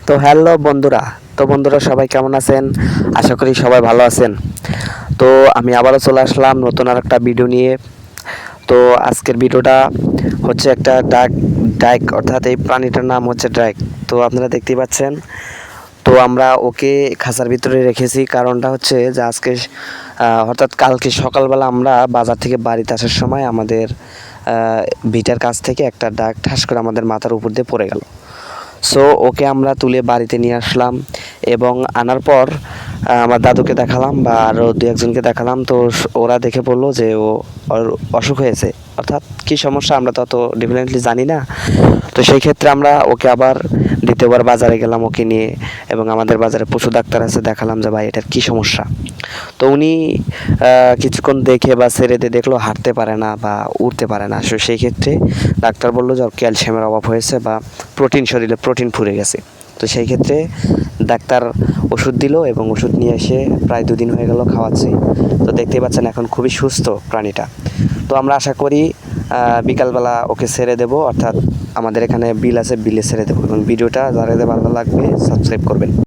তো হ্যালো বন্ধুরা। বন্ধুরা সবাই কেমন আছেন? আশা করি সবাই ভালো আছেন। তো আমি আবারও চলে আসলাম নতুন আর একটা ভিডিও নিয়ে। তো আজকের ভিডিওটা হচ্ছে একটা ডাক অর্থাৎ এই প্রাণীটার নাম হচ্ছে ডাক। তো আপনারা দেখতেই পাচ্ছেন। তো আমরা ওকে খাঁচার ভিতরে রেখেছি, কারণটা হচ্ছে যে আজকে অর্থাৎ কালকে সকালবেলা আমরা বাজার থেকে বাড়িতে আসার সময় আমাদের ভিটার কাছ থেকে একটা ডাক ঠাস করে আমাদের মাথার উপর দিয়ে পড়ে গেল। সো ওকে আমরা তুলে বাড়িতে নিয়ে আসলাম এবং আনার পর আমার দাদুকে দেখালাম বা আরও দু একজনকে দেখালাম। তো ওরা দেখে বললো যে ওর অসুখ হয়েছে, অর্থাৎ কী সমস্যা আমরা তত ডেফিনেটলি জানি না। তো সেই ক্ষেত্রে আমরা ওকে আবার দ্বিতীয়বার বাজারে গেলাম ওকে নিয়ে, এবং আমাদের বাজারে পশু ডাক্তার আছে, দেখালাম যে ভাই এটার কী সমস্যা। তো উনি কিছুক্ষণ দেখে বা ছেড়ে দিয়ে দেখলো হাঁটতে পারে না বা উঠতে পারে না। সো সেই ক্ষেত্রে ডাক্তার বললো যে ওর ক্যালসিয়ামের অভাব হয়েছে বা শরীরে প্রোটিন ফুরে গেছে। তো সেই ক্ষেত্রে ডাক্তার ওষুধ দিল এবং ওষুধ নিয়ে এসে প্রায় 2 দিন হয়ে গেল খাওয়াচ্ছি। তো দেখতেই পাচ্ছেন এখন খুবই সুস্থ প্রাণীটা। তো আমরা আশা করি বিকালবেলা ওকে ছেড়ে দেব, অর্থাৎ আমাদের এখানে বিল আছে, বিলে ছেড়ে দেবো। এবং ভিডিওটা যারা ভালো লাগবে সাবস্ক্রাইব করবেন।